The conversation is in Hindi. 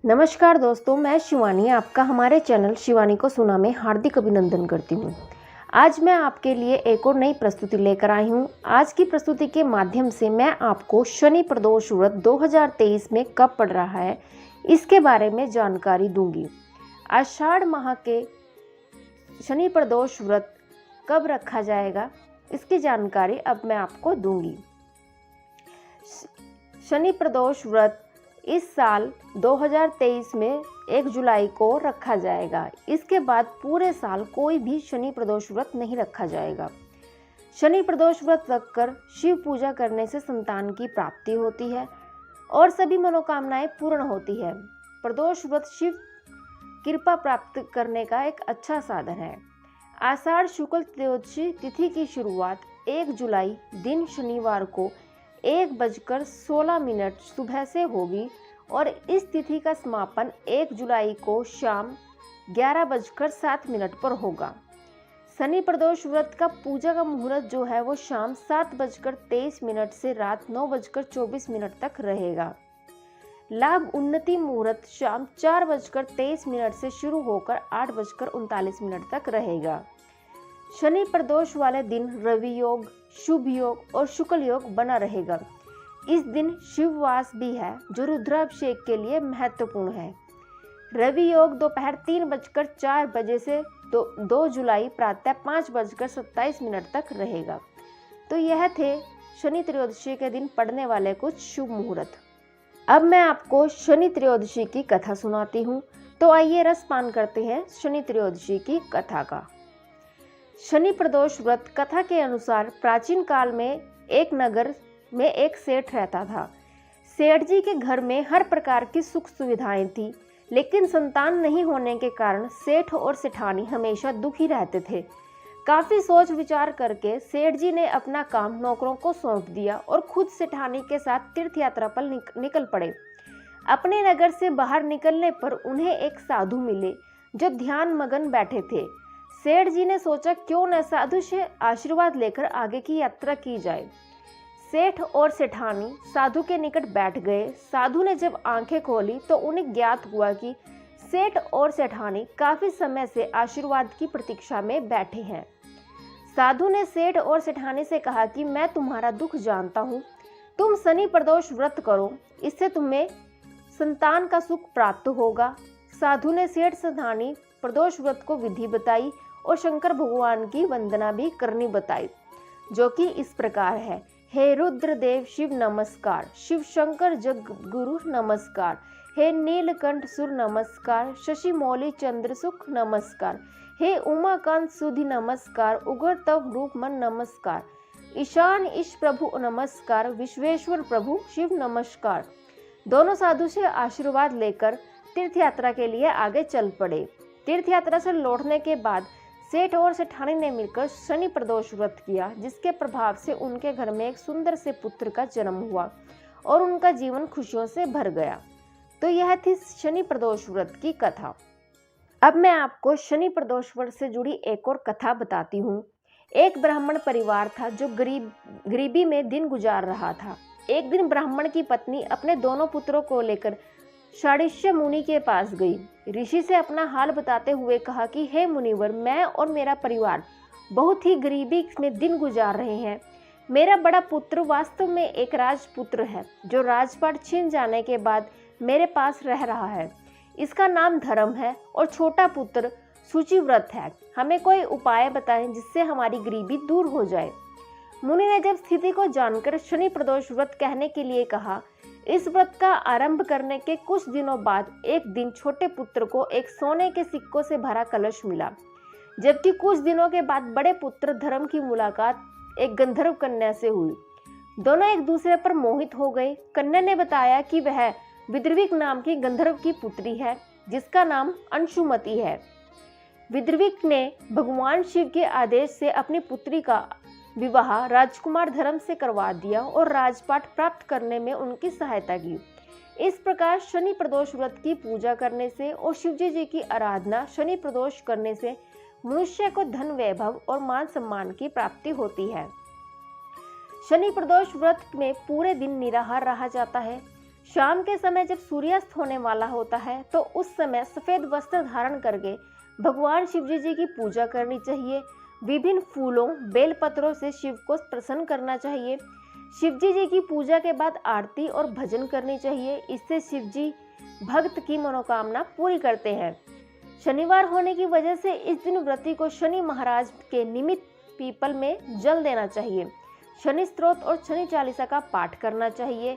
नमस्कार दोस्तों, मैं शिवानी आपका हमारे चैनल शिवानी को सुना में हार्दिक अभिनंदन करती हूँ। आज मैं आपके लिए एक और नई प्रस्तुति लेकर आई हूँ। आज की प्रस्तुति के माध्यम से मैं आपको शनि प्रदोष व्रत 2023 में कब पड़ रहा है इसके बारे में जानकारी दूंगी। आषाढ़ माह के शनि प्रदोष व्रत कब रखा जाएगा इसकी जानकारी अब मैं आपको दूंगी। शनि प्रदोष व्रत इस साल 2023 में 1 जुलाई को रखा जाएगा। इसके बाद पूरे साल कोई भी शनि प्रदोष व्रत नहीं रखा जाएगा। शनि प्रदोष व्रत रखकर शिव पूजा करने से संतान की प्राप्ति होती है और सभी मनोकामनाएं पूर्ण होती है। प्रदोष व्रत शिव कृपा प्राप्त करने का एक अच्छा साधन है। आषाढ़ शुक्ल त्रयोदशी तिथि की शुरुआत 1 जुलाई दिन शनिवार को 1:16 सुबह से होगी और इस तिथि का समापन 1 जुलाई को शाम 11:07 पर होगा। शनि प्रदोष व्रत का पूजा का मुहूर्त जो है वो शाम 7:23 से रात 9:24 तक रहेगा। लाभ उन्नति मुहूर्त शाम 4:23 से शुरू होकर 8:39 तक रहेगा। शनि प्रदोष वाले दिन रवि योग, शुभ योग और शुक्ल योग बना रहेगा। इस दिन शिववास भी है जो रुद्राभिषेक के लिए महत्वपूर्ण है। रवि योग दोपहर 3:04 से 2 जुलाई प्रातः 5:27 तक रहेगा। तो यह थे शनि त्रयोदशी के दिन पड़ने वाले कुछ शुभ मुहूर्त। अब मैं आपको शनि त्रयोदशी की कथा सुनाती हूँ। तो आइए रसपान करते हैं शनि त्रयोदशी की कथा का। शनि प्रदोष व्रत कथा के अनुसार प्राचीन काल में एक नगर में एक सेठ रहता था। सेठ जी के घर में हर प्रकार की सुख सुविधाएं थी, लेकिन संतान नहीं होने के कारण सेठ और सेठानी हमेशा दुखी रहते थे। काफी सोच विचार करके सेठ जी ने अपना काम नौकरों को सौंप दिया और खुद सेठानी के साथ तीर्थ यात्रा पर निकल पड़े। अपने नगर से बाहर निकलने पर उन्हें एक साधु मिले जो ध्यान मगन बैठे थे। सेठ जी ने सोचा क्यों न साधु से आशीर्वाद लेकर आगे की यात्रा की जाए। सेठ और सेठानी साधु के निकट बैठ गए। साधु ने जब आंखें खोली तो उन्हें ज्ञात हुआ कि सेठ और सेठानी काफी समय से आशीर्वाद की प्रतीक्षा में बैठे हैं। साधु ने सेठ और सेठानी से कहा कि मैं तुम्हारा दुख जानता हूँ, तुम शनि प्रदोष व्रत करो, इससे तुम्हें संतान का सुख प्राप्त होगा। साधु ने सेठ सेठानी प्रदोष व्रत को विधि बताई और शंकर भगवान की वंदना भी करनी बताई, जो कि इस प्रकार है। हे रुद्रदेव शिव नमस्कार, शिव शंकर जग गुरु नमस्कार, हे नीलकंठ सुर नमस्कार, शशि मौली चंद्र सुख नमस्कार, हे उमाकांत सुधि नमस्कार, उग्र तव रूप मन नमस्कार, ईशान ईश प्रभु नमस्कार, विश्वेश्वर प्रभु शिव नमस्कार। दोनों साधु से आशीर्वाद लेकर तीर्थ यात्रा के लिए आगे चल पड़े। तीर्थ यात्रा से लौटने के बाद सेठ और सेठानी ने मिलकर शनि प्रदोष व्रत किया, जिसके प्रभाव से उनके घर में एक सुंदर से पुत्र का जन्म हुआ और उनका जीवन खुशियों से भर गया। तो यह थी शनि प्रदोष व्रत की कथा। अब मैं आपको शनि प्रदोष व्रत से जुड़ी एक और कथा बताती हूँ। एक ब्राह्मण परिवार था जो गरीबी में दिन गुजार रहा था। एक दिन ब्राह्मण की पत्नी अपने दोनों पुत्रों को लेकर षाडिश्य मुनि के पास गई। ऋषि से अपना हाल बताते हुए कहा कि हे मुनिवर, मैं और मेरा परिवार बहुत ही गरीबी में दिन गुजार रहे हैं। मेरा बड़ा पुत्र वास्तव में एक राजपुत्र है जो राजपाट छिन जाने के बाद मेरे पास रह रहा है। इसका नाम धर्म है और छोटा पुत्र शुचिव्रत है। हमें कोई उपाय बताएं जिससे हमारी गरीबी दूर हो जाए। मुनि ने जब स्थिति को जानकर शनि प्रदोष व्रत कहने के लिए कहा। इस व्रत का आरंभ करने के कुछ दिनों बाद एक दिन छोटे पुत्र को एक सोने के सिक्कों से भरा कलश मिला, जबकि कुछ दिनों के बाद बड़े पुत्र धर्म की मुलाकात एक गंधर्व कन्या से हुई। दोनों एक दूसरे पर मोहित हो गए। कन्या ने बताया कि वह विद्रविक नाम की गंधर्व की पुत्री है जिसका नाम अंशुमति है। विद्रविक ने भगवान शिव के आदेश से अपनी पुत्री का विवाह राजकुमार धर्म से करवा दिया और राजपाट प्राप्त करने में उनकी सहायता की। इस प्रकार शनि प्रदोष व्रत की पूजा करने से और शिवजी जी की आराधना शनि प्रदोष करने से मनुष्य को धन वैभव और मान सम्मान की प्राप्ति होती है। शनि प्रदोष व्रत में पूरे दिन निराहार रहा जाता है। शाम के समय जब सूर्यास्त होने वाला होता है तो उस समय सफेद वस्त्र धारण करके भगवान शिवजी जी की पूजा करनी चाहिए। विभिन्न फूलों बेलपत्रों से शिव को प्रसन्न करना चाहिए। शिवजी जी की पूजा के बाद आरती और भजन करनी चाहिए। इससे शिवजी भक्त की मनोकामना पूरी करते हैं। शनिवार होने की वजह से इस दिन व्रती को शनि महाराज के निमित्त पीपल में जल देना चाहिए। शनि स्तोत्र और शनि चालीसा का पाठ करना चाहिए।